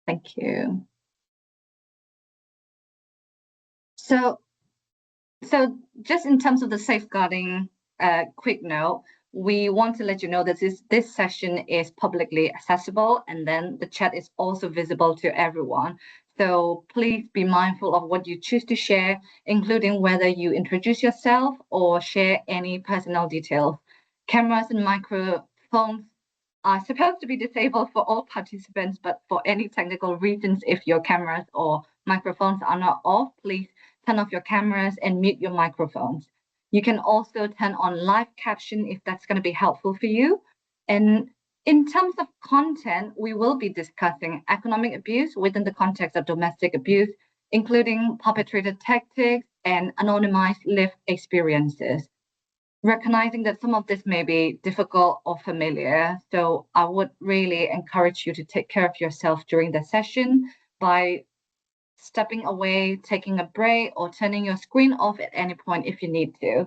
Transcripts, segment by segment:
Thank you. So just in terms of the safeguarding, quick note, we want to let you know that this session is publicly accessible, and then the chat is also visible to everyone. So please be mindful of what you choose to share, including whether you introduce yourself or share any personal details. Cameras and microphones are supposed to be disabled for all participants, but for any technical reasons, if your cameras or microphones are not off, please turn off your cameras and mute your microphones. You can also turn on live caption if that's going to be helpful for you. And in terms of content, we will be discussing economic abuse within the context of domestic abuse, including perpetrator tactics and anonymized lived experiences. Recognizing that some of this may be difficult or familiar, so I would really encourage you to take care of yourself during the session by stepping away, taking a break, or turning your screen off at any point if you need to.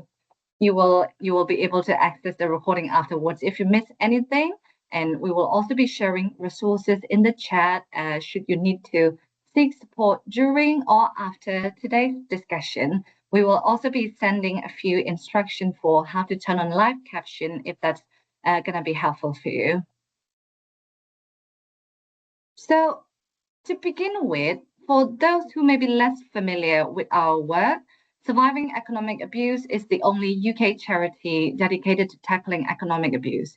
You will be able to access the recording afterwards if you miss anything, and we will also be sharing resources in the chat should you need to seek support during or after today's discussion. We will also be sending a few instructions for how to turn on live caption if that's going to be helpful for you. So to begin with, for those who may be less familiar with our work, Surviving Economic Abuse is the only UK charity dedicated to tackling economic abuse.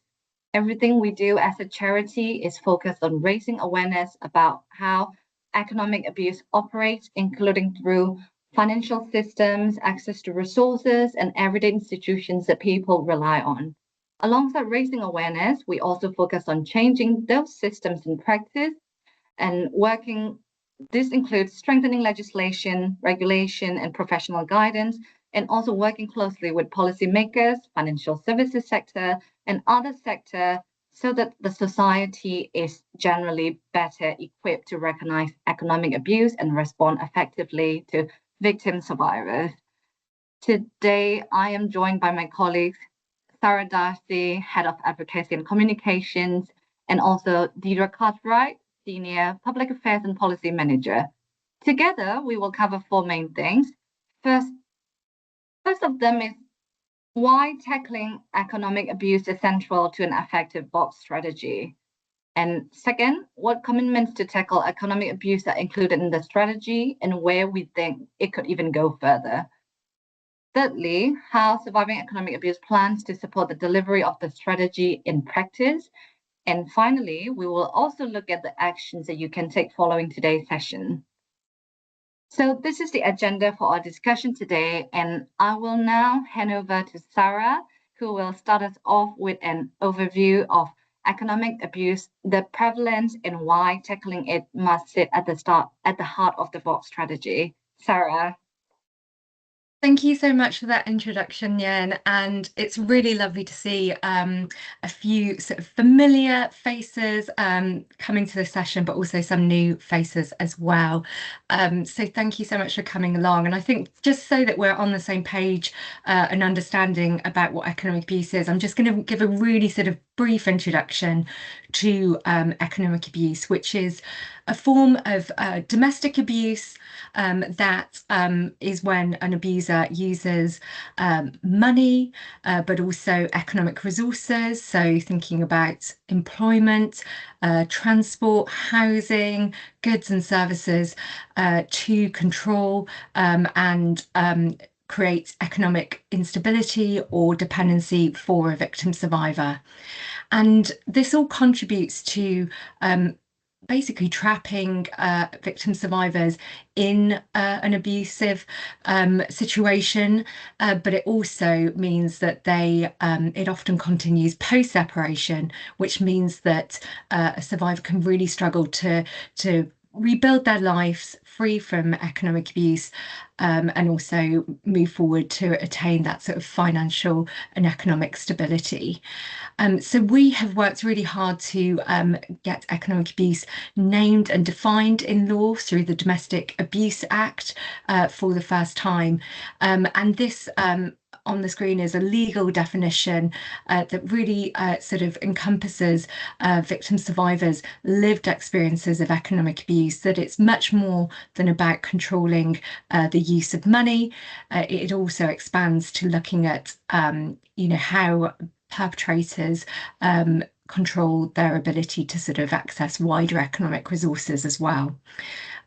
Everything we do as a charity is focused on raising awareness about how economic abuse operates, including through financial systems, access to resources, and everyday institutions that people rely on. Alongside raising awareness, we also focus on changing those systems in practice and working. This includes strengthening legislation, regulation, and professional guidance, and also working closely with policymakers, financial services sector, and other sectors so that the society is generally better equipped to recognize economic abuse and respond effectively to victim survivors. Today, I am joined by my colleagues, Sarah Darcy, Head of Advocacy and Communications, and also Deidre Cartwright, Senior Public Affairs and Policy Manager. Together, we will cover four main things. First of them is why tackling economic abuse is central to an effective VAWG strategy. And second, what commitments to tackle economic abuse are included in the strategy and where we think it could even go further. Thirdly, how Surviving Economic Abuse plans to support the delivery of the strategy in practice. And finally, we will also look at the actions that you can take following today's session. So this is the agenda for our discussion today, and I will now hand over to Sarah, who will start us off with an overview of economic abuse, the prevalence, and why tackling it must sit at the heart of the VAWG strategy. Sarah. Thank you so much for that introduction, Yen, and it's really lovely to see a few sort of familiar faces coming to the session, but also some new faces as well. So thank you so much for coming along. And I think just so that we're on the same page and understanding about what economic abuse is, I'm just going to give a really sort of brief introduction to economic abuse, which is a form of domestic abuse that is when an abuser uses money, but also economic resources. So thinking about employment, transport, housing, goods and services to control and create economic instability or dependency for a victim survivor. And this all contributes to basically trapping victim survivors in an abusive situation, but it also means that it often continues post-separation, which means that a survivor can really struggle to rebuild their lives free from economic abuse and also move forward to attain that sort of financial and economic stability. So we have worked really hard to get economic abuse named and defined in law through the Domestic Abuse Act for the first time. And this on the screen is a legal definition that really sort of encompasses victim survivors' lived experiences of economic abuse, that it's much more than about controlling the use of money. It also expands to looking at, how perpetrators control their ability to sort of access wider economic resources as well.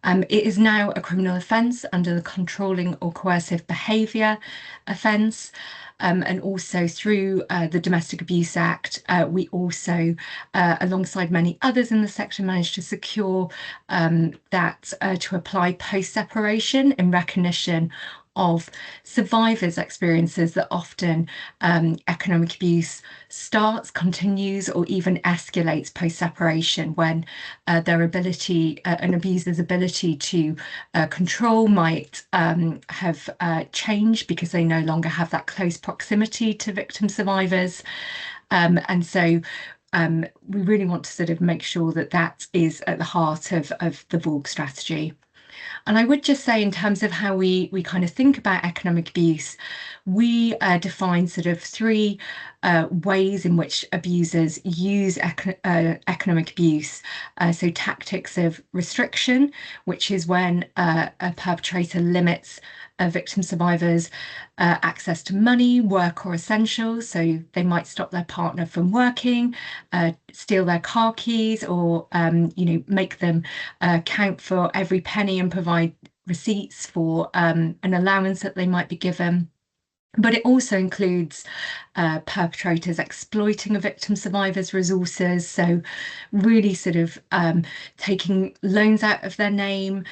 It is now a criminal offence under the controlling or coercive behaviour offence. And also through the Domestic Abuse Act, we also, alongside many others in the sector, managed to secure that to apply post-separation in recognition of survivors' experiences that often economic abuse starts, continues, or even escalates post-separation when their ability, an abuser's ability to control might have changed because they no longer have that close proximity to victim survivors. And so we really want to sort of make sure that that is at the heart of the VAWG strategy. And I would just say, in terms of how we kind of think about economic abuse, we define sort of three ways in which abusers use economic abuse. So tactics of restriction, which is when a perpetrator limits a victim survivor's access to money, work, or essentials. So they might stop their partner from working, steal their car keys, or make them count for every penny and provide receipts for an allowance that they might be given. But it also includes perpetrators exploiting a victim survivor's resources. So really sort of taking loans out of their name,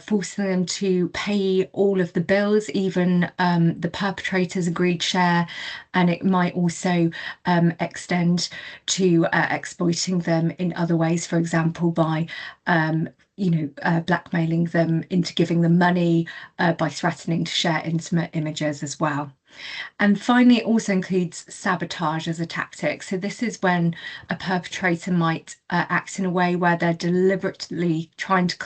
forcing them to pay all of the bills, even the perpetrator's agreed share. And it might also extend to exploiting them in other ways, for example, by blackmailing them into giving them money, by threatening to share intimate images as well. And finally, it also includes sabotage as a tactic. So this is when a perpetrator might act in a way where they're deliberately trying to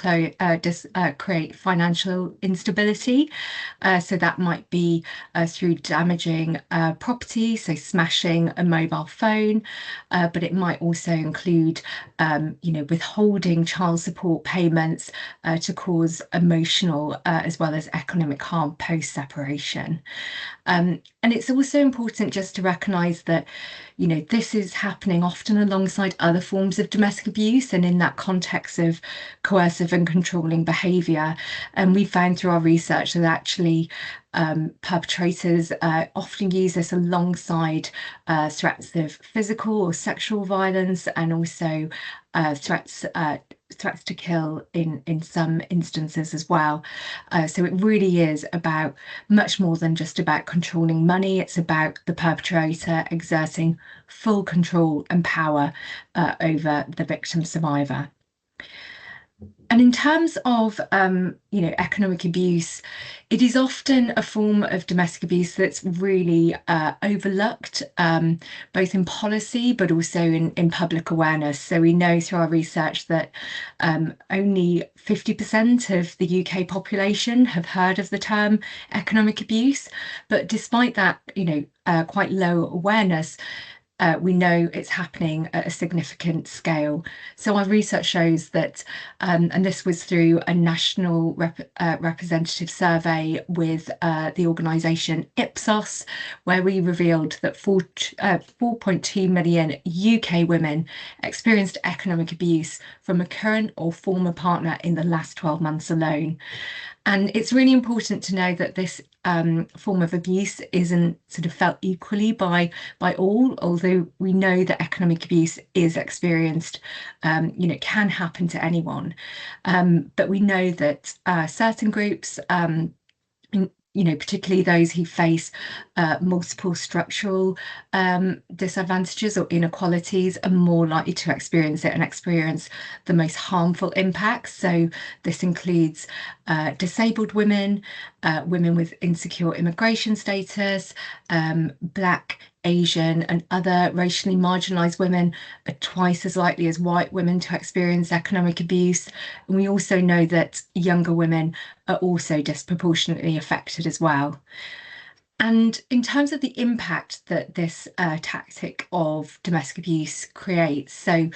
create financial instability. So that might be through damaging property, so smashing a mobile phone, but it might also include, withholding child support payments to cause emotional as well as economic harm post-separation. And it's also important just to recognise that, this is happening often alongside other forms of domestic abuse and in that context of coercive and controlling behaviour. And we found through our research that actually perpetrators often use this alongside threats of physical or sexual violence, and also threats to kill in some instances as well. So it really is about much more than just about controlling money. It's about the perpetrator exerting full control and power over the victim survivor. And in terms of, economic abuse, it is often a form of domestic abuse that's really overlooked, both in policy, but also in public awareness. So we know through our research that only 50% of the UK population have heard of the term economic abuse. But despite that, quite low awareness, we know it's happening at a significant scale. So our research shows that, and this was through a national representative survey with the organisation Ipsos, where we revealed that 4.2 million UK women experienced economic abuse from a current or former partner in the last 12 months alone. And it's really important to know that this form of abuse isn't sort of felt equally by all, although we know that economic abuse is experienced, it can happen to anyone. But we know that certain groups, particularly those who face multiple structural disadvantages or inequalities are more likely to experience it and experience the most harmful impacts. So this includes disabled women, women with insecure immigration status, Black, Asian and other racially marginalised women are twice as likely as white women to experience economic abuse. And we also know that younger women are also disproportionately affected as well. And in terms of the impact that this tactic of domestic abuse creates, so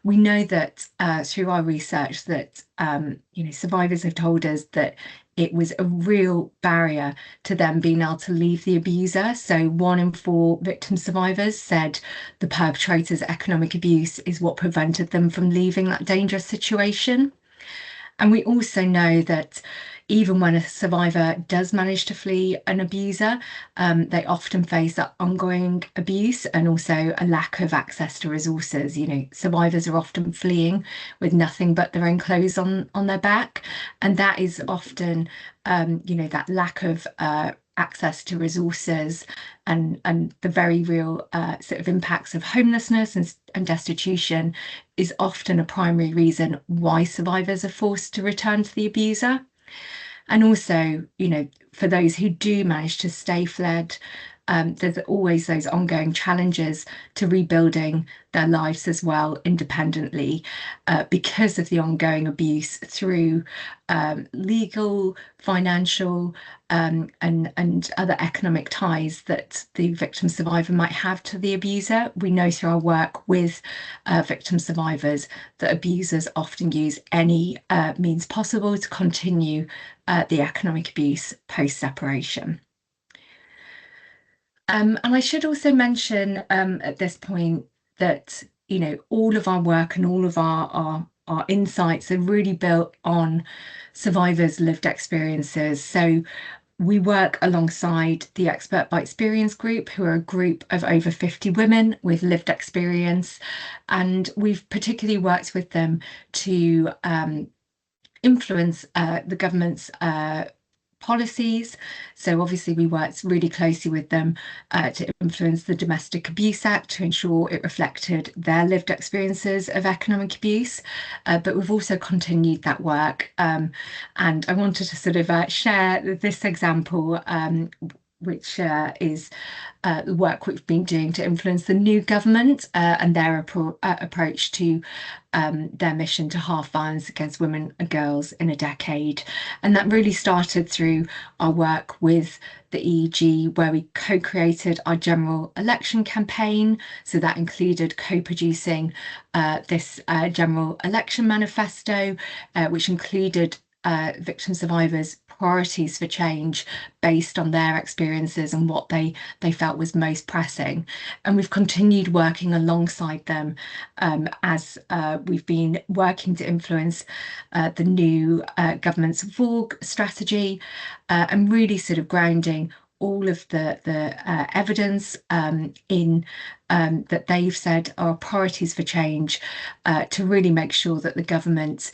we know that through our research that survivors have told us that it was a real barrier to them being able to leave the abuser. So 1 in 4 victim survivors said the perpetrator's economic abuse is what prevented them from leaving that dangerous situation. And we also know that even when a survivor does manage to flee an abuser, they often face that ongoing abuse and also a lack of access to resources. Survivors are often fleeing with nothing but their own clothes on their back. And that is often, that lack of access to resources and the very real sort of impacts of homelessness and destitution is often a primary reason why survivors are forced to return to the abuser. And also, for those who do manage to stay fled, there's always those ongoing challenges to rebuilding their lives as well independently because of the ongoing abuse through legal, financial and other economic ties that the victim survivor might have to the abuser. We know through our work with victim survivors that abusers often use any means possible to continue the economic abuse post-separation. And I should also mention at this point that, all of our work and all of our insights are really built on survivors' lived experiences. So we work alongside the Expert by Experience group, who are a group of over 50 women with lived experience. And we've particularly worked with them to influence the government's policies. So obviously we worked really closely with them to influence the Domestic Abuse Act to ensure it reflected their lived experiences of economic abuse. But we've also continued that work. And I wanted to sort of share this example, which is the work we've been doing to influence the new government and their approach to their mission to halve violence against women and girls in a decade. And that really started through our work with the EEG, where we co-created our general election campaign. So that included co-producing this general election manifesto, which included victim survivors' priorities for change based on their experiences and what they felt was most pressing. And we've continued working alongside them as we've been working to influence the new government's VAWG strategy and really sort of grounding all of the evidence in that they've said are priorities for change to really make sure that the government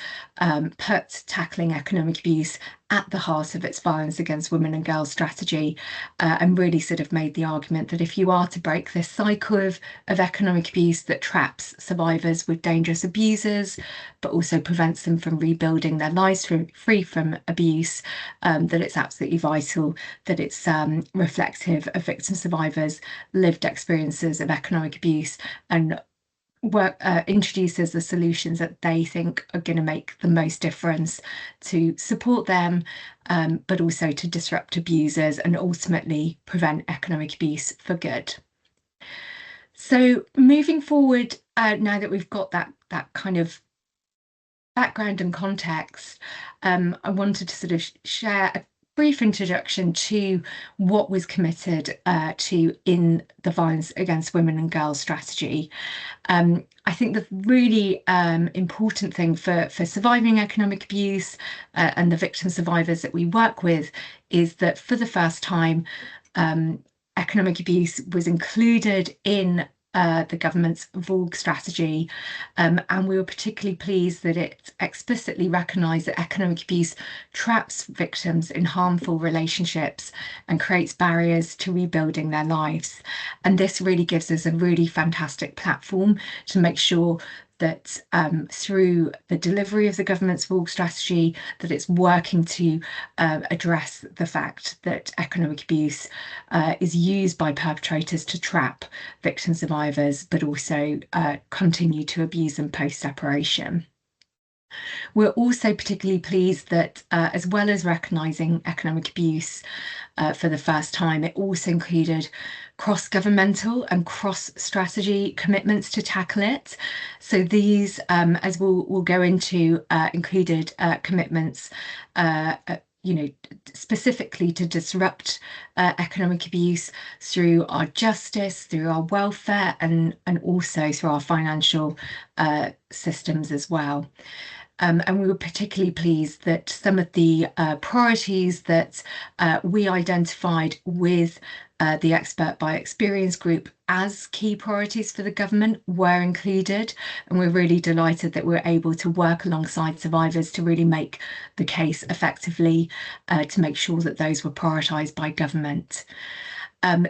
puts tackling economic abuse at the heart of its violence against women and girls strategy, and really sort of made the argument that if you are to break this cycle of economic abuse that traps survivors with dangerous abusers, but also prevents them from rebuilding their lives free from abuse, that it's absolutely vital that it's reflective of victim survivors' lived experiences of economic abuse and introduces the solutions that they think are going to make the most difference to support them, but also to disrupt abusers and ultimately prevent economic abuse for good. So moving forward, now that we've got that kind of background and context, I wanted to sort of share a brief introduction to what was committed to in the Violence Against Women and Girls strategy. I think the really important thing for surviving economic abuse and the victim survivors that we work with is that for the first time, economic abuse was included in the government's VAWG strategy, and we were particularly pleased that it explicitly recognised that economic abuse traps victims in harmful relationships and creates barriers to rebuilding their lives. And this really gives us a really fantastic platform to make sure that through the delivery of the government's VAWG strategy, that it's working to address the fact that economic abuse is used by perpetrators to trap victim survivors, but also continue to abuse them post-separation. We're also particularly pleased that as well as recognising economic abuse for the first time, it also included cross-governmental and cross-strategy commitments to tackle it. So these, as we'll go into, included commitments specifically to disrupt economic abuse through our justice, through our welfare, and also through our financial systems as well. And we were particularly pleased that some of the priorities that we identified with the Expert by Experience group as key priorities for the government were included. And we're really delighted that we're able to work alongside survivors to really make the case effectively to make sure that those were prioritised by government.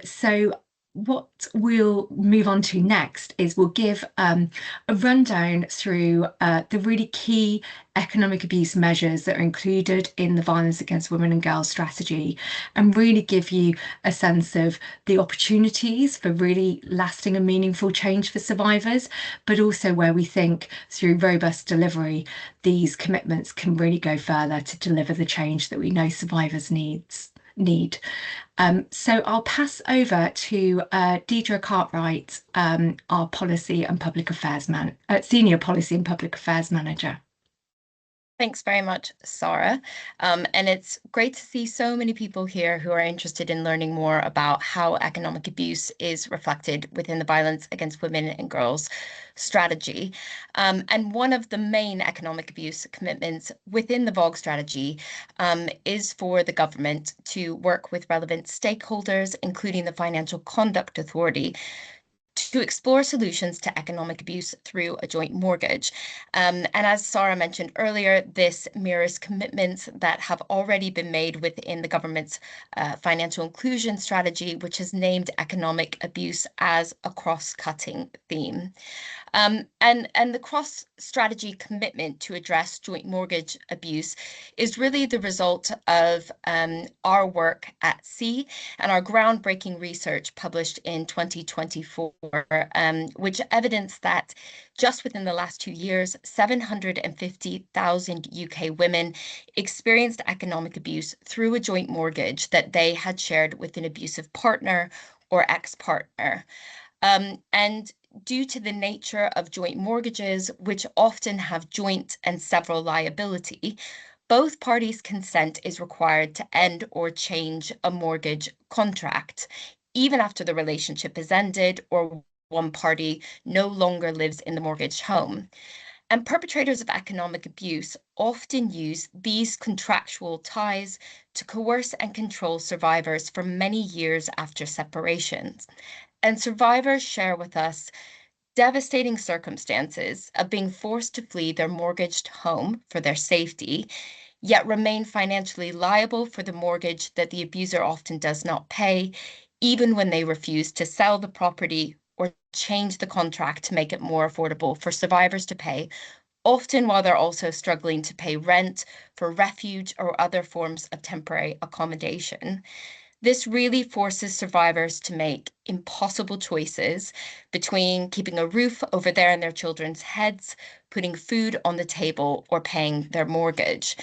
So what we'll move on to next is we'll give a rundown through the really key economic abuse measures that are included in the Violence Against Women and Girls strategy, and really give you a sense of the opportunities for really lasting and meaningful change for survivors, but also where we think through robust delivery, these commitments can really go further to deliver the change that we know survivors need. So I'll pass over to Deidre Cartwright, our Policy and Public Affairs Senior Policy and Public Affairs Manager. Thanks very much, Sarah. And it's great to see so many people here who are interested in learning more about how economic abuse is reflected within the Violence Against Women and Girls strategy. And one of the main economic abuse commitments within the VAWG strategy is for the government to work with relevant stakeholders, including the Financial Conduct Authority, to explore solutions to economic abuse through a joint mortgage. And as Sarah mentioned earlier, this mirrors commitments that have already been made within the government's financial inclusion strategy, which has named economic abuse as a cross-cutting theme. And the cross-strategy commitment to address joint mortgage abuse is really the result of our work at SEA and our groundbreaking research published in 2024, which evidenced that just within the last 2 years, 750,000 UK women experienced economic abuse through a joint mortgage that they had shared with an abusive partner or ex-partner. And due to the nature of joint mortgages, which often have joint and several liability, both parties' consent is required to end or change a mortgage contract, even after the relationship is ended or one party no longer lives in the mortgaged home. And perpetrators of economic abuse often use these contractual ties to coerce and control survivors for many years after separations. And survivors share with us devastating circumstances of being forced to flee their mortgaged home for their safety, yet remain financially liable for the mortgage that the abuser often does not pay, even when they refuse to sell the property or change the contract to make it more affordable for survivors to pay, often while they're also struggling to pay rent for refuge or other forms of temporary accommodation. This really forces survivors to make impossible choices between keeping a roof over their and their children's heads, putting food on the table, or paying their mortgage.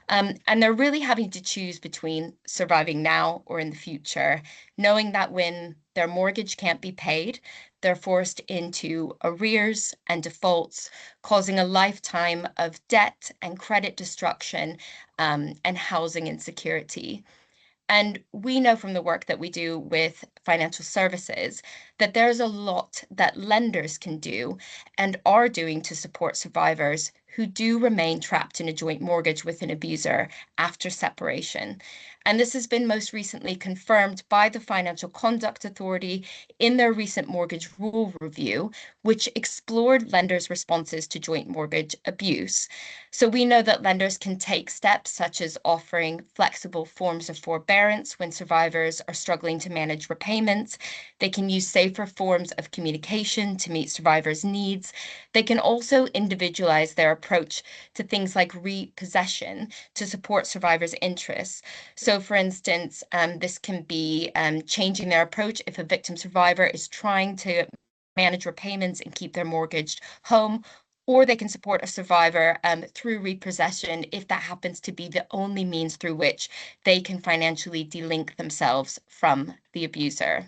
And they're really having to choose between surviving now or in the future, knowing that when their mortgage can't be paid, they're forced into arrears and defaults, causing a lifetime of debt and credit destruction and housing insecurity. And we know from the work that we do with financial services that there's a lot that lenders can do and are doing to support survivors who do remain trapped in a joint mortgage with an abuser after separation. And this has been most recently confirmed by the Financial Conduct Authority in their recent mortgage rule review, which explored lenders' responses to joint mortgage abuse. So we know that lenders can take steps such as offering flexible forms of forbearance when survivors are struggling to manage repayments. They can use safer forms of communication to meet survivors' needs. They can also individualize their approach to things like repossession to support survivors' interests. So for instance, this can be changing their approach if a victim survivor is trying to manage repayments and keep their mortgaged home, or they can support a survivor through repossession if that happens to be the only means through which they can financially delink themselves from the abuser.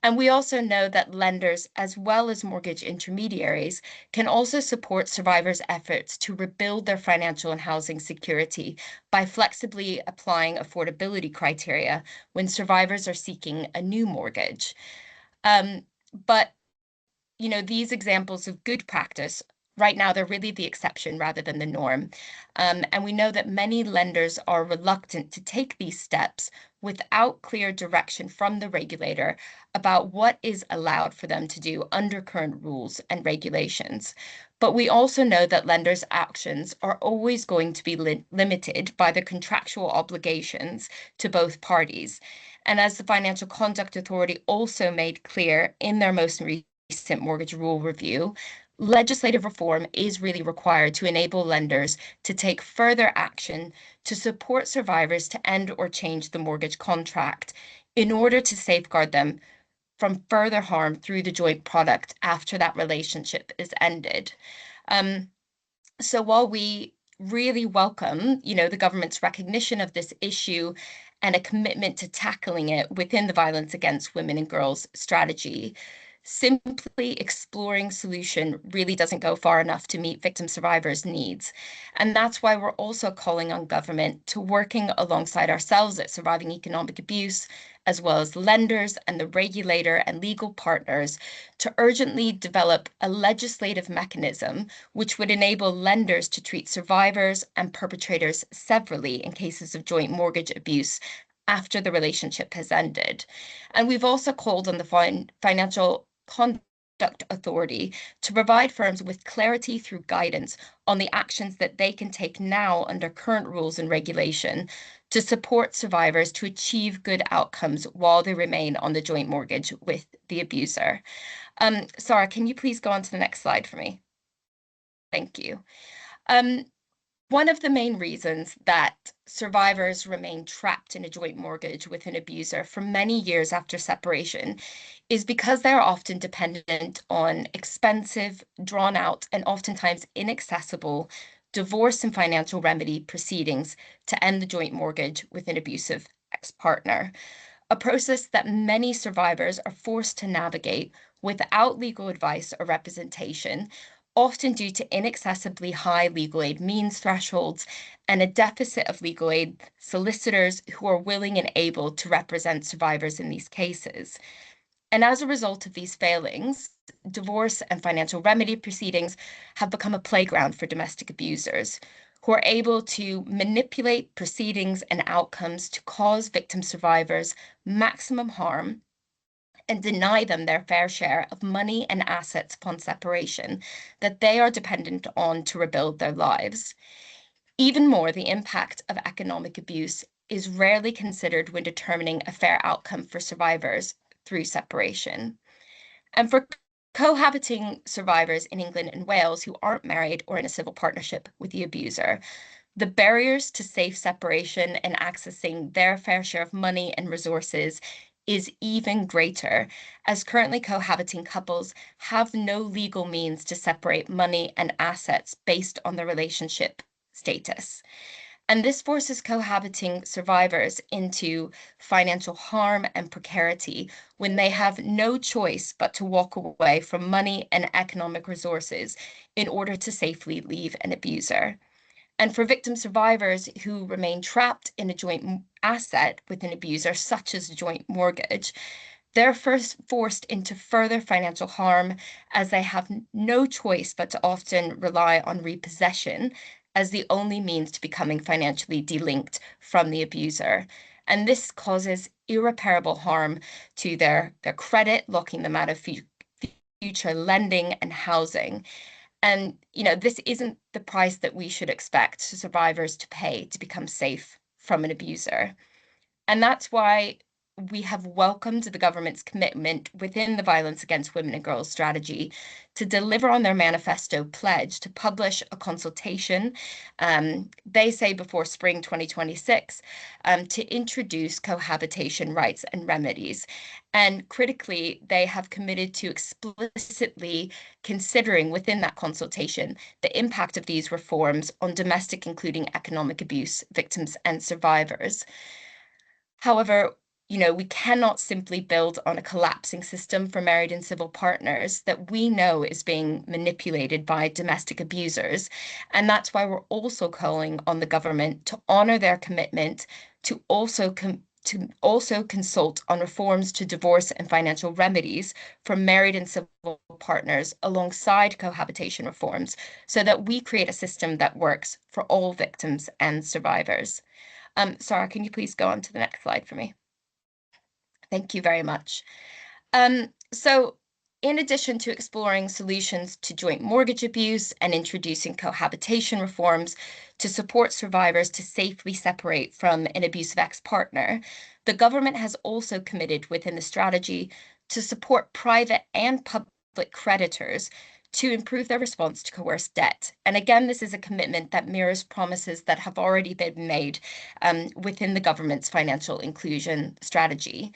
And we also know that lenders, as well as mortgage intermediaries, can also support survivors' efforts to rebuild their financial and housing security by flexibly applying affordability criteria when survivors are seeking a new mortgage. But these examples of good practice, right now, they're really the exception rather than the norm. And we know that many lenders are reluctant to take these steps without clear direction from the regulator about what is allowed for them to do under current rules and regulations. But we also know that lenders' actions are always going to be limited by the contractual obligations to both parties. And as the Financial Conduct Authority also made clear in their most recent mortgage rule review, legislative reform is really required to enable lenders to take further action to support survivors to end or change the mortgage contract in order to safeguard them from further harm through the joint product after that relationship is ended. So while we really welcome, the government's recognition of this issue and a commitment to tackling it within the Violence Against Women and Girls strategy, simply exploring solution really doesn't go far enough to meet victim survivors' needs. And that's why we're also calling on government to working alongside ourselves at Surviving Economic Abuse, as well as lenders and the regulator and legal partners, to urgently develop a legislative mechanism which would enable lenders to treat survivors and perpetrators severally in cases of joint mortgage abuse after the relationship has ended. And we've also called on the Financial Conduct Authority to provide firms with clarity through guidance on the actions that they can take now under current rules and regulation to support survivors to achieve good outcomes while they remain on the joint mortgage with the abuser. Sarah, can you please go on to the next slide for me? Thank you. One of the main reasons that survivors remain trapped in a joint mortgage with an abuser for many years after separation is because they're often dependent on expensive, drawn out, and oftentimes inaccessible divorce and financial remedy proceedings to end the joint mortgage with an abusive ex-partner, a process that many survivors are forced to navigate without legal advice or representation, often due to inaccessibly high legal aid means thresholds and a deficit of legal aid solicitors who are willing and able to represent survivors in these cases. And as a result of these failings, divorce and financial remedy proceedings have become a playground for domestic abusers who are able to manipulate proceedings and outcomes to cause victim survivors maximum harm and deny them their fair share of money and assets upon separation that they are dependent on to rebuild their lives. Even more, the impact of economic abuse is rarely considered when determining a fair outcome for survivors through separation. And for cohabiting survivors in England and Wales who aren't married or in a civil partnership with the abuser, the barriers to safe separation and accessing their fair share of money and resources is even greater, as currently cohabiting couples have no legal means to separate money and assets based on their relationship status. And this forces cohabiting survivors into financial harm and precarity when they have no choice but to walk away from money and economic resources in order to safely leave an abuser. And for victim survivors who remain trapped in a joint asset with an abuser, such as a joint mortgage, they're first forced into further financial harm as they have no choice but to often rely on repossession as the only means to becoming financially delinked from the abuser. And this causes irreparable harm to their credit, locking them out of future lending and housing. And, this isn't the price that we should expect survivors to pay to become safe from an abuser. And that's why we have welcomed the government's commitment within the Violence Against Women and Girls strategy to deliver on their manifesto pledge to publish a consultation, they say before spring 2026, to introduce cohabitation rights and remedies. And critically, they have committed to explicitly considering within that consultation the impact of these reforms on domestic, including economic abuse victims and survivors. However, we cannot simply build on a collapsing system for married and civil partners that we know is being manipulated by domestic abusers. And that's why we're also calling on the government to honor their commitment to also consult on reforms to divorce and financial remedies for married and civil partners alongside cohabitation reforms, so that we create a system that works for all victims and survivors. Sarah, can you please go on to the next slide for me? Thank you very much. So in addition to exploring solutions to joint mortgage abuse and introducing cohabitation reforms to support survivors to safely separate from an abusive ex-partner, the government has also committed within the strategy to support private and public creditors to improve their response to coerced debt. And again, this is a commitment that mirrors promises that have already been made within the government's financial inclusion strategy.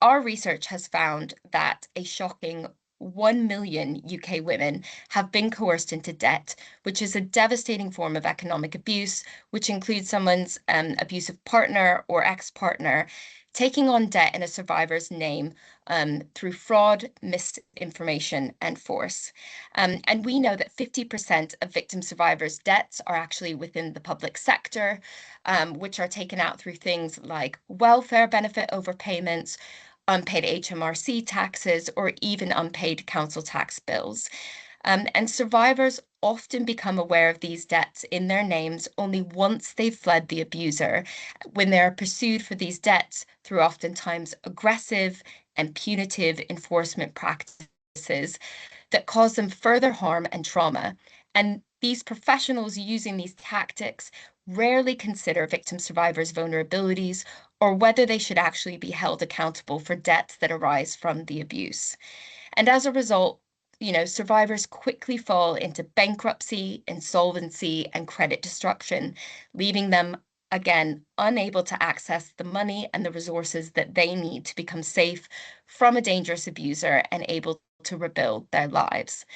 Our research has found that a shocking 1 million UK women have been coerced into debt, which is a devastating form of economic abuse, which includes someone's abusive partner or ex-partner taking on debt in a survivor's name through fraud, misinformation, and force. And we know that 50% of victim survivors' debts are actually within the public sector, which are taken out through things like welfare benefit overpayments, unpaid HMRC taxes, or even unpaid council tax bills. And survivors often become aware of these debts in their names only once they've fled the abuser, when they are pursued for these debts through oftentimes aggressive and punitive enforcement practices that cause them further harm and trauma. And these professionals using these tactics rarely consider victim survivors' vulnerabilities or whether they should actually be held accountable for debts that arise from the abuse. And as a result, survivors quickly fall into bankruptcy, insolvency, and credit destruction, leaving them, again, unable to access the money and the resources that they need to become safe from a dangerous abuser and able to rebuild their lives.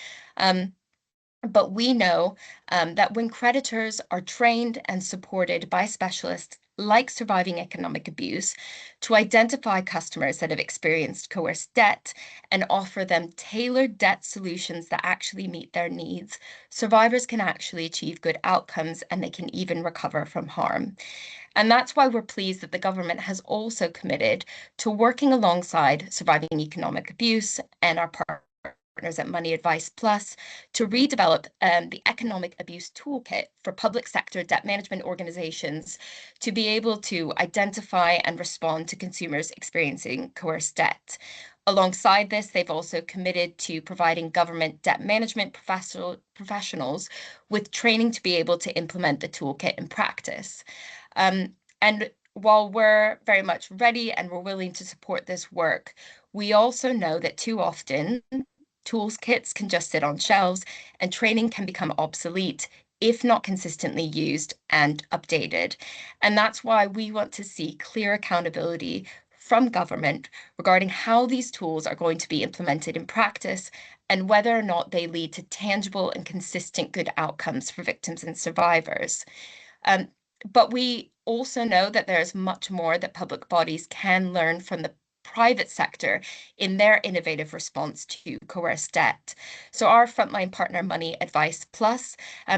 But we know that when creditors are trained and supported by specialists like Surviving Economic Abuse to identify customers that have experienced coerced debt and offer them tailored debt solutions that actually meet their needs, survivors can actually achieve good outcomes and they can even recover from harm. And that's why we're pleased that the government has also committed to working alongside Surviving Economic Abuse and our partners at Money Advice Plus to redevelop the Economic Abuse Toolkit for public sector debt management organizations to be able to identify and respond to consumers experiencing coerced debt. Alongside this, they've also committed to providing government debt management professionals with training to be able to implement the toolkit in practice. And while we're very much ready and we're willing to support this work, we also know that too often tools kits can just sit on shelves and training can become obsolete if not consistently used and updated. And that's why we want to see clear accountability from government regarding how these tools are going to be implemented in practice and whether or not they lead to tangible and consistent good outcomes for victims and survivors. But we also know that there's much more that public bodies can learn from the private sector in their innovative response to coerced debt. So our frontline partner Money Advice Plus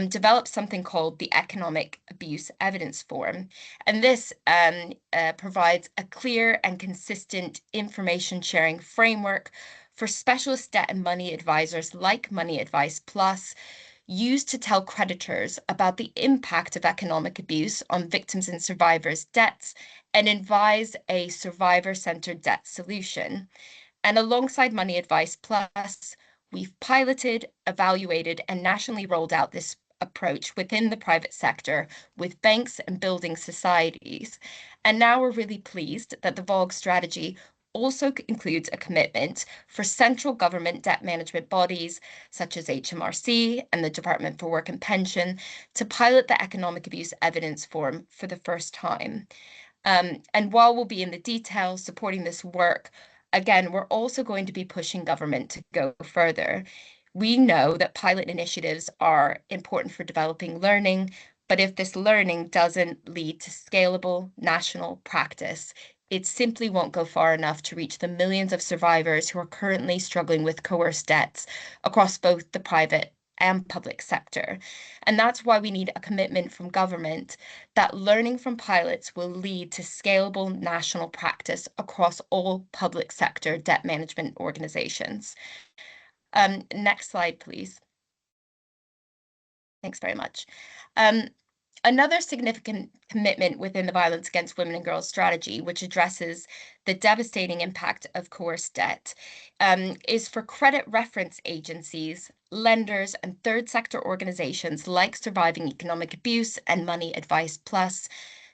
developed something called the Economic Abuse Evidence Form. And this provides a clear and consistent information sharing framework for specialist debt and money advisors like Money Advice Plus used to tell creditors about the impact of economic abuse on victims and survivors' debts and advise a survivor-centered debt solution. And alongside Money Advice Plus, we've piloted, evaluated, and nationally rolled out this approach within the private sector with banks and building societies. And now we're really pleased that the VAWG strategy also includes a commitment for central government debt management bodies such as HMRC and the Department for Work and Pension to pilot the Economic Abuse Evidence Forum for the first time. And while we'll be in the details supporting this work, again, we're also going to be pushing government to go further. We know that pilot initiatives are important for developing learning, but if this learning doesn't lead to scalable national practice, it simply won't go far enough to reach the millions of survivors who are currently struggling with coerced debts across both the private and public sector. And that's why we need a commitment from government that learning from pilots will lead to scalable national practice across all public sector debt management organizations. Next slide, please. Thanks very much. Another significant commitment within the Violence Against Women and Girls strategy, which addresses the devastating impact of coerced debt, is for credit reference agencies, lenders, and third sector organizations like Surviving Economic Abuse and Money Advice Plus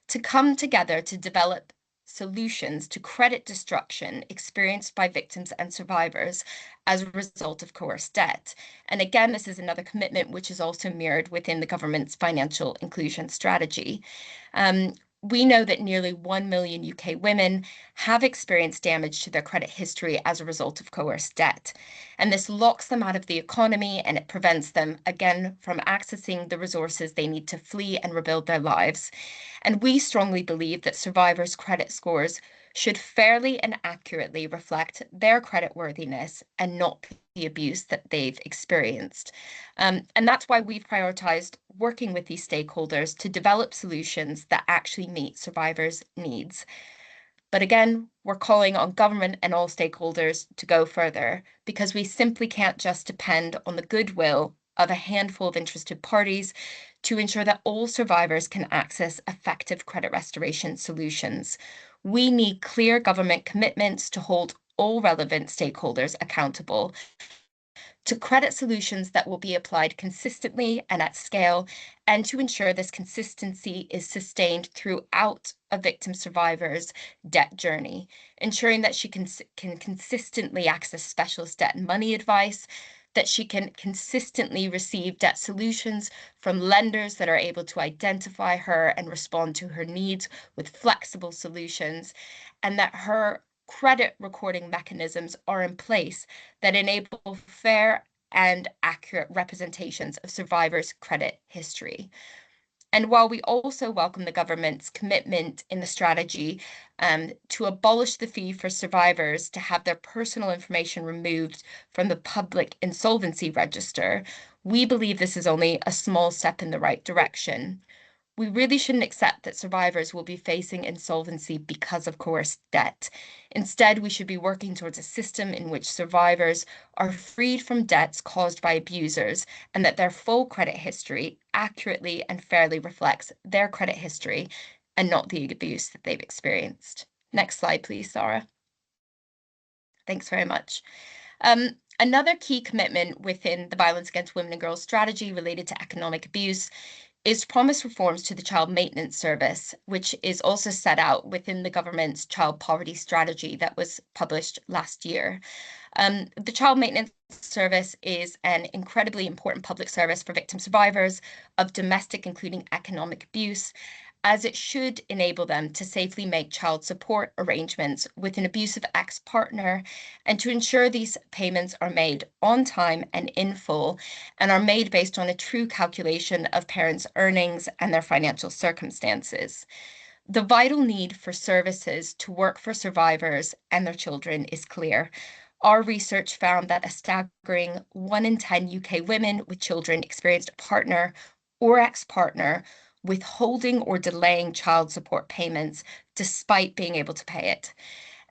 to come together to develop solutions to credit destruction experienced by victims and survivors as a result of coerced debt. And again, this is another commitment which is also mirrored within the government's financial inclusion strategy. We know that nearly 1 million UK women have experienced damage to their credit history as a result of coerced debt. And this locks them out of the economy and it prevents them, again, from accessing the resources they need to flee and rebuild their lives. And we strongly believe that survivors' credit scores should fairly and accurately reflect their creditworthiness and not the abuse that they've experienced. And that's why we've prioritized working with these stakeholders to develop solutions that actually meet survivors' needs. But again, we're calling on government and all stakeholders to go further because we simply can't just depend on the goodwill of a handful of interested parties to ensure that all survivors can access effective credit restoration solutions. We need clear government commitments to hold all relevant stakeholders accountable to credit solutions that will be applied consistently and at scale, and to ensure this consistency is sustained throughout a victim survivor's debt journey, ensuring that she can consistently access specialist debt and money advice, that she can consistently receive debt solutions from lenders that are able to identify her and respond to her needs with flexible solutions, and that her credit recording mechanisms are in place that enable fair and accurate representations of survivors' credit history. And while we also welcome the government's commitment in the strategy to abolish the fee for survivors to have their personal information removed from the public insolvency register, we believe this is only a small step in the right direction. We really shouldn't accept that survivors will be facing insolvency because of coerced debt. Instead, we should be working towards a system in which survivors are freed from debts caused by abusers and that their full credit history accurately and fairly reflects their credit history and not the abuse that they've experienced. Next slide, please, Sarah. Thanks very much. Another key commitment within the Violence Against Women and Girls strategy related to economic abuse is promised reforms to the Child Maintenance Service, which is also set out within the government's child poverty strategy that was published last year. The Child Maintenance Service is an incredibly important public service for victim survivors of domestic, including economic abuse, as it should enable them to safely make child support arrangements with an abusive ex-partner and to ensure these payments are made on time and in full and are made based on a true calculation of parents' earnings and their financial circumstances. The vital need for services to work for survivors and their children is clear. Our research found that a staggering 1 in 10 UK women with children experienced a partner or ex-partner withholding or delaying child support payments despite being able to pay it.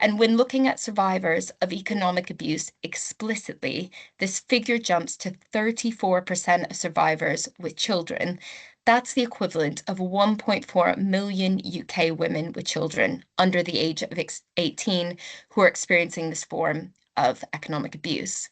And when looking at survivors of economic abuse explicitly, this figure jumps to 34% of survivors with children. That's the equivalent of 1.4 million UK women with children under the age of 18 who are experiencing this form of economic abuse.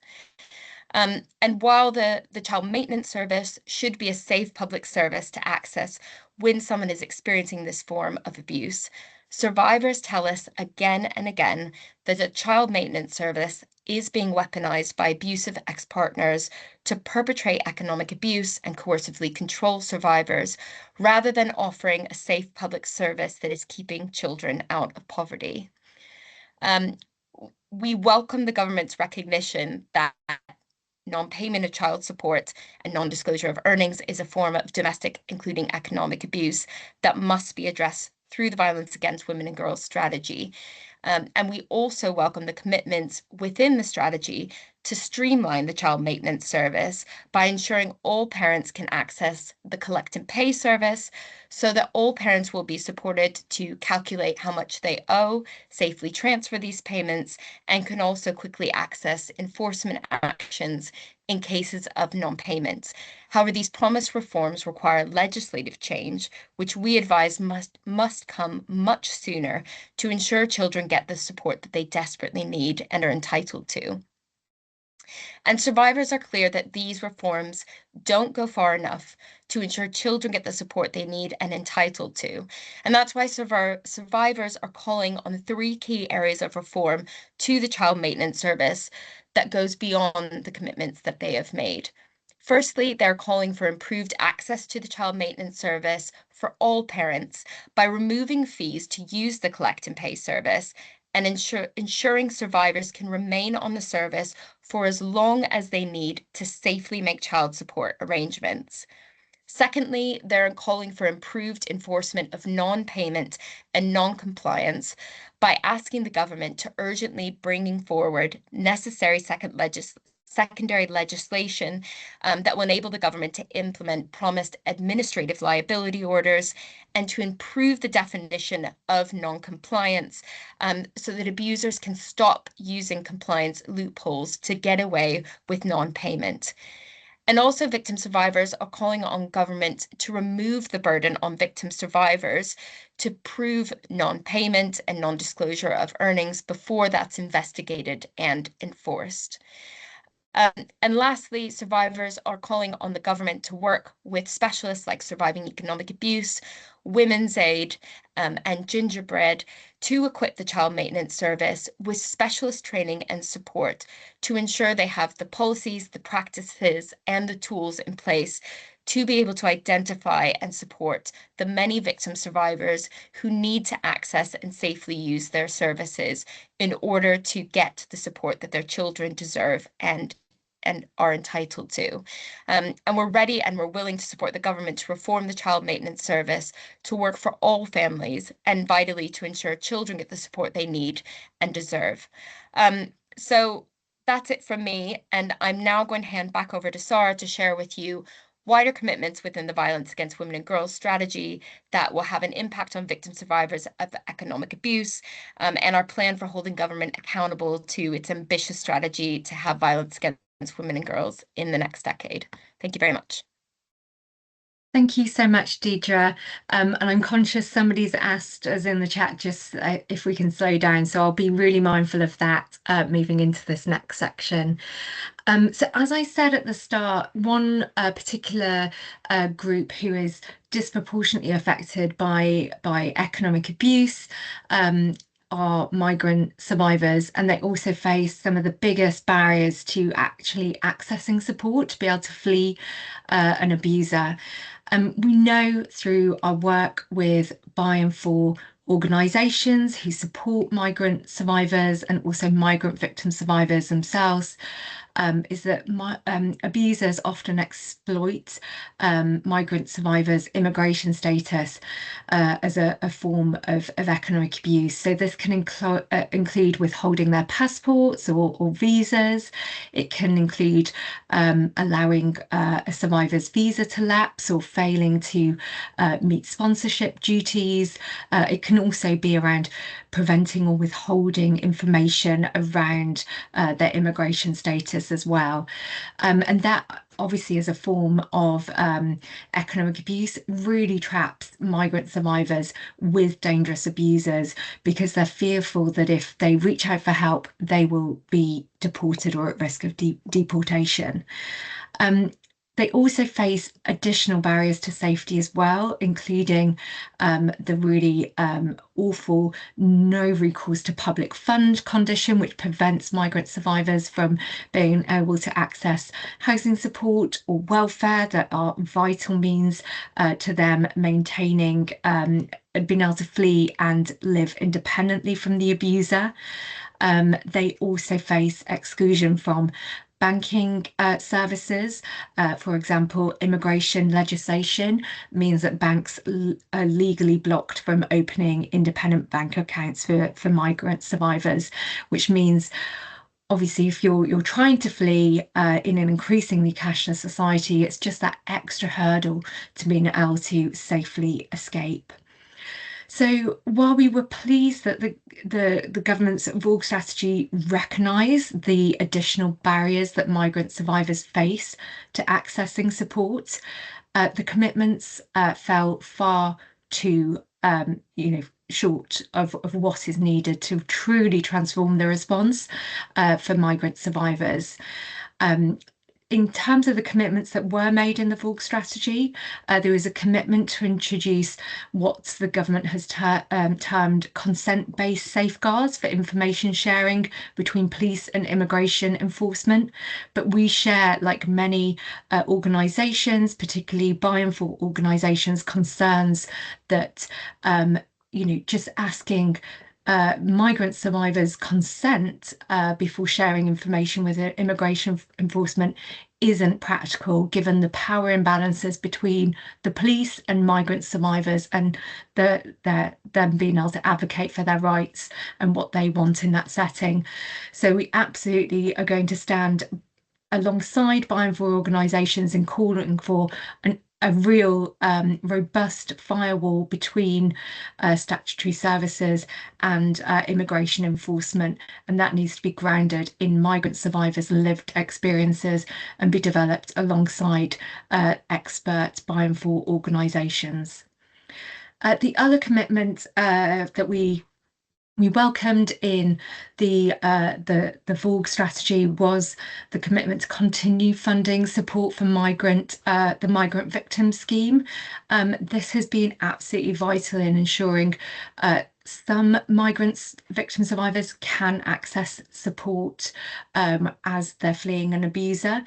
And while the child maintenance service should be a safe public service to access when someone is experiencing this form of abuse, survivors tell us again and again that a child maintenance service is being weaponized by abusive ex-partners to perpetrate economic abuse and coercively control survivors, rather than offering a safe public service that is keeping children out of poverty. We welcome the government's recognition that non-payment of child support and non-disclosure of earnings is a form of domestic, including economic abuse, that must be addressed through the Violence Against Women and Girls strategy. And we also welcome the commitments within the strategy to streamline the child maintenance service by ensuring all parents can access the collect and pay service, so that all parents will be supported to calculate how much they owe, safely transfer these payments, and can also quickly access enforcement actions in cases of non-payment. However, these promised reforms require legislative change, which we advise must come much sooner to ensure children get the support that they desperately need and are entitled to. And survivors are clear that these reforms don't go far enough to ensure children get the support they need and entitled to. And that's why survivors are calling on 3 key areas of reform to the child maintenance service that goes beyond the commitments that they have made. Firstly, they're calling for improved access to the child maintenance service for all parents by removing fees to use the collect and pay service, and ensuring survivors can remain on the service for as long as they need to safely make child support arrangements. Secondly, they're calling for improved enforcement of non-payment and non-compliance by asking the government to urgently bring forward necessary secondary legislation that will enable the government to implement promised administrative liability orders and to improve the definition of non-compliance, so that abusers can stop using compliance loopholes to get away with non-payment. And also, victim survivors are calling on government to remove the burden on victim survivors to prove non-payment and non-disclosure of earnings before that's investigated and enforced. And lastly, survivors are calling on the government to work with specialists like Surviving Economic Abuse, Women's Aid, and Gingerbread to equip the child maintenance service with specialist training and support to ensure they have the policies, the practices, and the tools in place to be able to identify and support the many victim survivors who need to access and safely use their services in order to get the support that their children deserve and are entitled to. And we're ready and we're willing to support the government to reform the child maintenance service to work for all families and vitally to ensure children get the support they need and deserve. So that's it from me. And I'm now going to hand back over to Sarah to share with you wider commitments within the Violence Against Women and Girls strategy that will have an impact on victim survivors of economic abuse, and our plan for holding government accountable to its ambitious strategy to have violence against women and girls in the next decade. Thank you very much. Thank you so much, Deidre. And I'm conscious somebody's asked us in the chat just if we can slow down, so I'll be really mindful of that moving into this next section. So as I said at the start, one particular group who is disproportionately affected by economic abuse are migrant survivors, and they also face some of the biggest barriers to actually accessing support to be able to flee an abuser. We know through our work with by and for organisations who support migrant survivors and also migrant victim survivors themselves, is that abusers often exploit migrant survivors' immigration status as a form of economic abuse. So this can include withholding their passports or visas. It can include allowing a survivor's visa to lapse or failing to meet sponsorship duties. It can also be around preventing or withholding information around their immigration status as well. And that obviously is a form of economic abuse, really traps migrant survivors with dangerous abusers because they're fearful that if they reach out for help, they will be deported or at risk of deportation. They also face additional barriers to safety as well, including the really awful no recourse to public fund condition, which prevents migrant survivors from being able to access housing support or welfare that are vital means to them maintaining being able to flee and live independently from the abuser. They also face exclusion from banking services. For example, immigration legislation means that banks are legally blocked from opening independent bank accounts for migrant survivors, which means obviously if you're trying to flee in an increasingly cashless society, it's just that extra hurdle to being able to safely escape. So while we were pleased that the government's VAWG strategy recognised the additional barriers that migrant survivors face to accessing support, the commitments fell far too short of what is needed to truly transform the response for migrant survivors. In terms of the commitments that were made in the VAWG strategy, there was a commitment to introduce what the government has termed consent-based safeguards for information sharing between police and immigration enforcement. But we share, like many organisations, particularly by and for organisations, concerns that just asking migrant survivors' consent before sharing information with immigration enforcement isn't practical, given the power imbalances between the police and migrant survivors and them being able to advocate for their rights and what they want in that setting. So we absolutely are going to stand alongside by and for organisations in calling for a real robust firewall between statutory services and immigration enforcement, and that needs to be grounded in migrant survivors' lived experiences and be developed alongside experts by and for organisations. The other commitment that we welcomed in the VAWG strategy was the commitment to continue funding support for the Migrant Victims Scheme. This has been absolutely vital in ensuring some migrant victim survivors can access support as they're fleeing an abuser.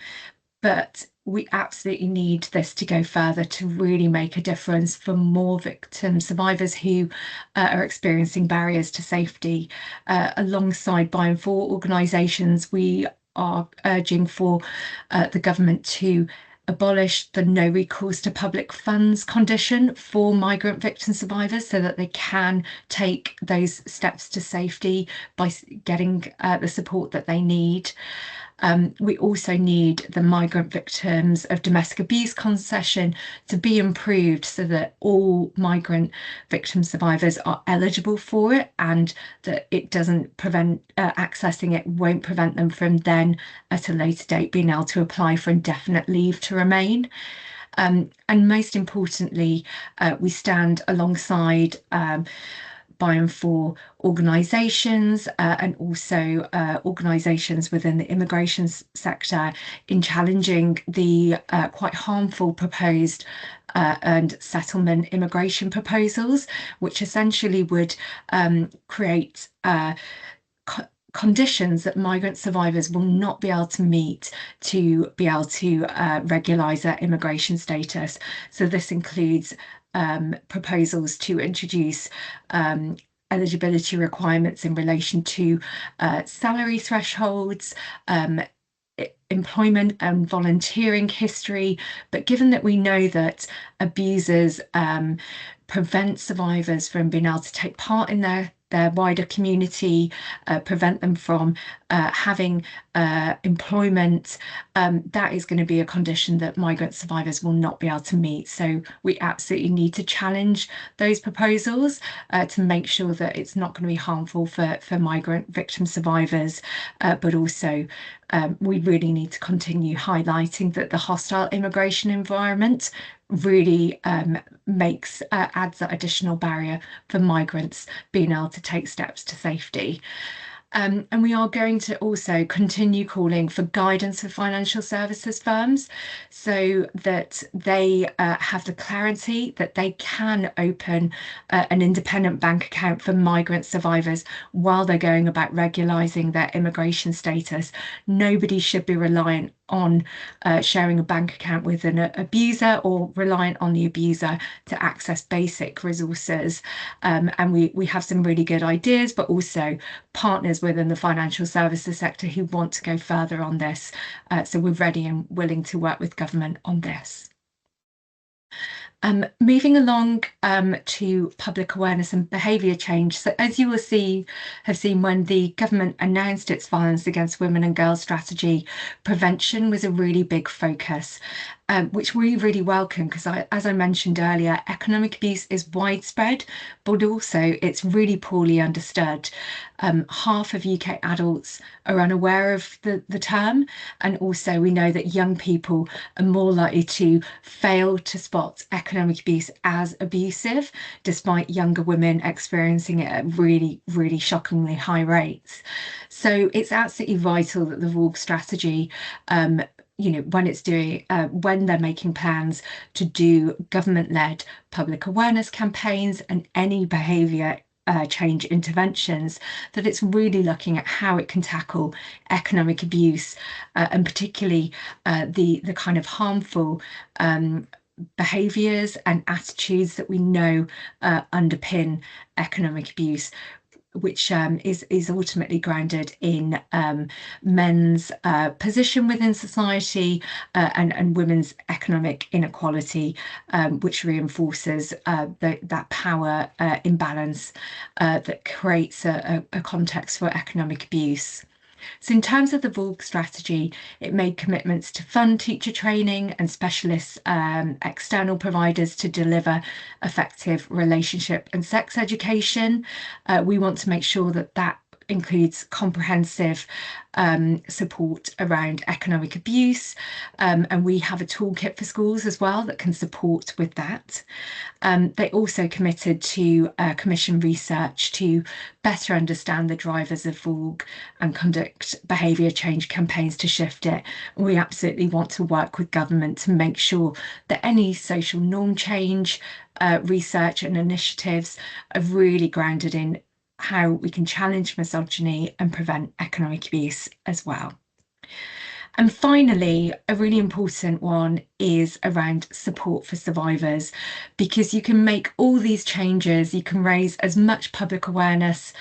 But we absolutely need this to go further to really make a difference for more victim survivors who are experiencing barriers to safety. Alongside by and for organisations, we are urging for the government to abolish the no recourse to public funds condition for migrant victim survivors so that they can take those steps to safety by getting the support that they need. We also need the migrant victims of domestic abuse concession to be improved so that all migrant victim survivors are eligible for it, and that it doesn't prevent accessing it, won't prevent them from then at a later date being able to apply for indefinite leave to remain. And most importantly, we stand alongside by and for organisations and also organisations within the immigration sector in challenging the quite harmful proposed earned settlement immigration proposals, which essentially would create conditions that migrant survivors will not be able to meet to be able to regularise their immigration status. So this includes proposals to introduce eligibility requirements in relation to salary thresholds, employment and volunteering history, but given that we know that abusers prevent survivors from being able to take part in their wider community, prevent them from having employment, that is going to be a condition that migrant survivors will not be able to meet. So we absolutely need to challenge those proposals to make sure that it's not going to be harmful for migrant victim survivors, but also we really need to continue highlighting that the hostile immigration environment really adds that additional barrier for migrants being able to take steps to safety. And we are going to also continue calling for guidance for financial services firms so that they have the clarity that they can open an independent bank account for migrant survivors while they're going about regularising their immigration status. Nobody should be reliant on sharing a bank account with an abuser or reliant on the abuser to access basic resources. And we have some really good ideas, but also partners within the financial services sector who want to go further on this. So we're ready and willing to work with government on this. Moving along to public awareness and behaviour change. So as you will have seen when the government announced its violence against women and girls strategy, prevention was a really big focus, which we really welcome because as I mentioned earlier, economic abuse is widespread, but also it's really poorly understood. Half of UK adults are unaware of the term, and also we know that young people are more likely to fail to spot economic abuse as abusive, despite younger women experiencing it at really, really shockingly high rates. So it's absolutely vital that the VAWG strategy when they're making plans to do government-led public awareness campaigns and any behaviour change interventions, that it's really looking at how it can tackle economic abuse and particularly the kind of harmful behaviours and attitudes that we know underpin economic abuse, which is ultimately grounded in men's position within society and women's economic inequality, which reinforces that power imbalance that creates a context for economic abuse. So in terms of the VAWG strategy, it made commitments to fund teacher training and specialist external providers to deliver effective relationship and sex education. We want to make sure that includes comprehensive support around economic abuse, and we have a toolkit for schools as well that can support with that. They also committed to commission research to better understand the drivers of VAWG and conduct behaviour change campaigns to shift it. We absolutely want to work with government to make sure that any social norm change research and initiatives are really grounded in how we can challenge misogyny and prevent economic abuse as well. And finally, a really important one is around support for survivors, because you can make all these changes, you can raise as much public awareness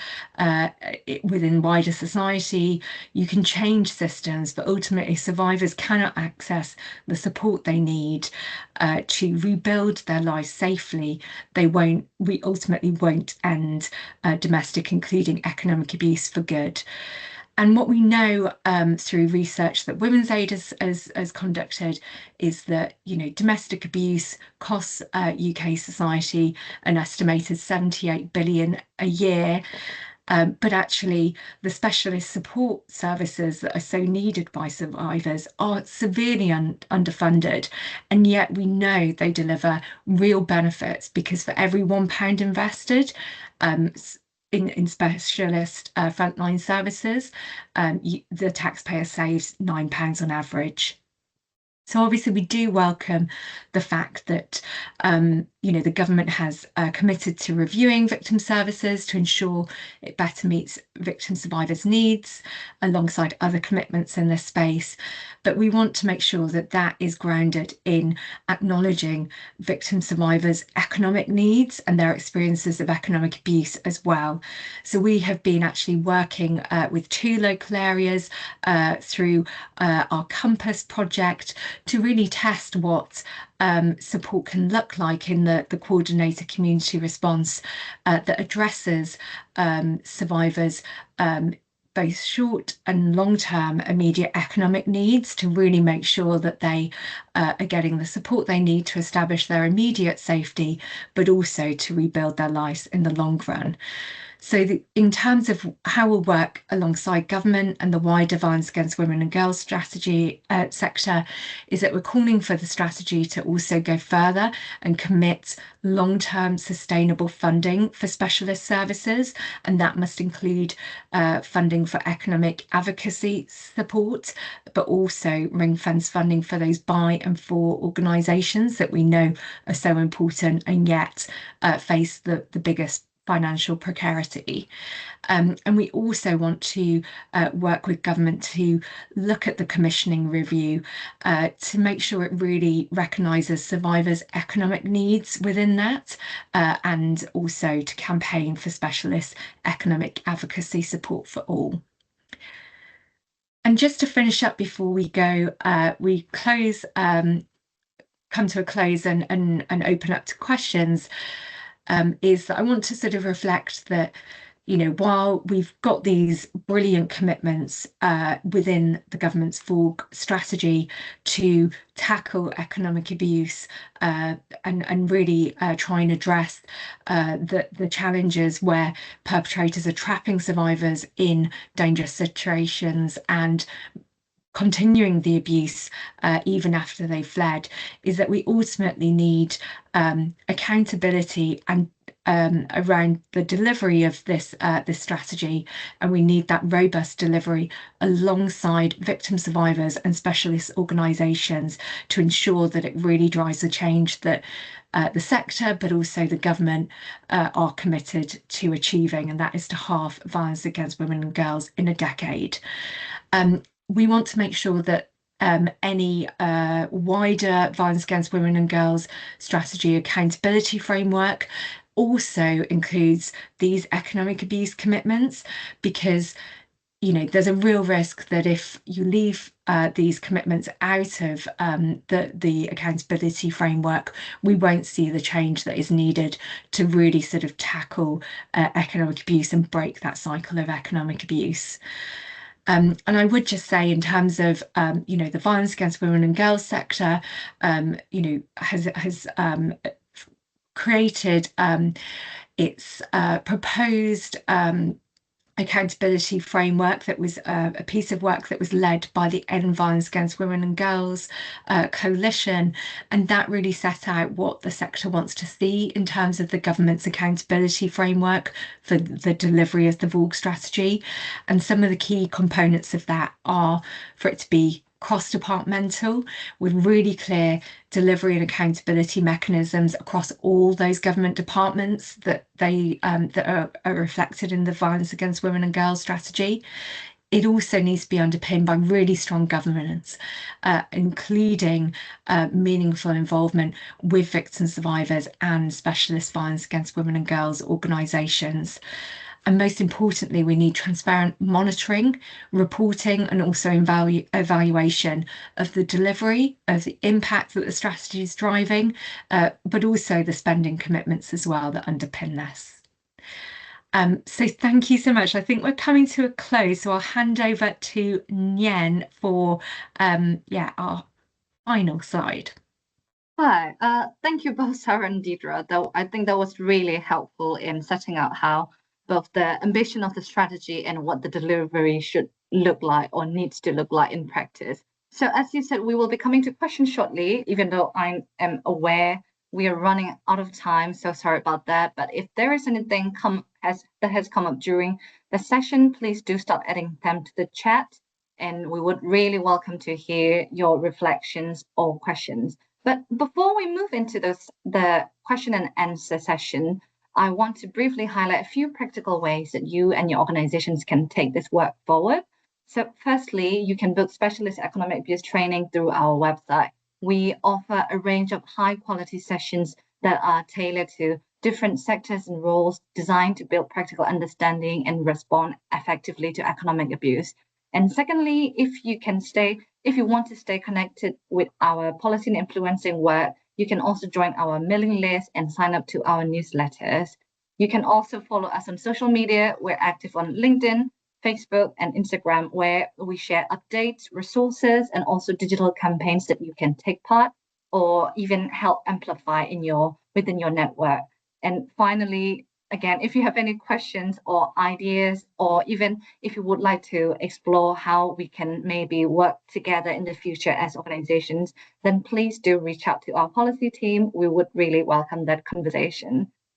within wider society, you can change systems, but ultimately survivors cannot access the support they need to rebuild their lives safely. We ultimately won't end domestic, including economic abuse, for good. And what we know through research that Women's Aid has conducted is that, domestic abuse costs UK society an estimated 78 billion a year. But actually, the specialist support services that are so needed by survivors are severely underfunded, and yet we know they deliver real benefits, because for every £1 invested in specialist frontline services, the taxpayer saves £9 on average. So obviously we do welcome the fact that the government has committed to reviewing victim services to ensure it better meets victim survivors' needs alongside other commitments in this space. But we want to make sure that that is grounded in acknowledging victim survivors' economic needs and their experiences of economic abuse as well. So we have been actually working with 2 local areas through our Compass project to really test what support can look like in the coordinated community response that addresses survivors' both short and long-term immediate economic needs to really make sure that they are getting the support they need to establish their immediate safety, but also to rebuild their lives in the long run. So in terms of how we'll work alongside government and the wider violence against women and girls strategy sector is that we're calling for the strategy to also go further and commit long-term sustainable funding for specialist services, and that must include funding for economic advocacy support, but also ring-fence funding for those by and for organisations that we know are so important and yet face the biggest financial precarity. And we also want to work with government to look at the commissioning review to make sure it really recognises survivors' economic needs within that, and also to campaign for specialist economic advocacy support for all. And just to finish up before we go, we come to a close and open up to questions. Is that I want to sort of reflect that, while we've got these brilliant commitments within the government's VAWG strategy to tackle economic abuse and really try and address the challenges where perpetrators are trapping survivors in dangerous situations and continuing the abuse even after they've fled, is that we ultimately need accountability and around the delivery of this strategy, and we need that robust delivery alongside victim survivors and specialist organisations to ensure that it really drives the change that the sector, but also the government are committed to achieving, and that is to halve violence against women and girls in a decade. We want to make sure that any wider violence against women and girls strategy accountability framework also includes these economic abuse commitments, because there's a real risk that if you leave these commitments out of the accountability framework, we won't see the change that is needed to really sort of tackle economic abuse and break that cycle of economic abuse. And I would just say, in terms of the violence against women and girls sector, has created its proposed accountability framework that was a piece of work that was led by the End Violence Against Women and Girls coalition, and that really set out what the sector wants to see in terms of the government's accountability framework for the delivery of the VAWG strategy. And some of the key components of that are for it to be cross-departmental, with really clear delivery and accountability mechanisms across all those government departments that are reflected in the violence against women and girls strategy. It also needs to be underpinned by really strong governance, including meaningful involvement with victim survivors and specialist violence against women and girls organisations. And most importantly, we need transparent monitoring, reporting, and also evaluation of the delivery, of the impact that the strategy is driving, but also the spending commitments as well that underpin this. So thank you so much. I think we're coming to a close, so I'll hand over to Nyen for our final slide. Hi, thank you both, Sarah and Deidre, though I think that was really helpful in setting out how both the ambition of the strategy and what the delivery should look like or needs to look like in practice. So as you said, we will be coming to questions shortly, even though I am aware we are running out of time, so sorry about that. But if there is anything that has come up during the session, please do start adding them to the chat. and we would really welcome to hear your reflections or questions. But before we move into the question and answer session, I want to briefly highlight a few practical ways that you and your organizations can take this work forward. So firstly, you can book specialist economic abuse training through our website. We offer a range of high quality sessions that are tailored to different sectors and roles, designed to build practical understanding and respond effectively to economic abuse. And secondly, if you want to stay connected with our policy and influencing work, you can also join our mailing list and sign up to our newsletters. You can also follow us on social media. We're active on LinkedIn, Facebook, and Instagram, where we share updates, resources, and also digital campaigns that you can take part or even help amplify within your network. And finally, again, if you have any questions or ideas, or even if you would like to explore how we can maybe work together in the future as organizations, then please do reach out to our policy team. We would really welcome that conversation.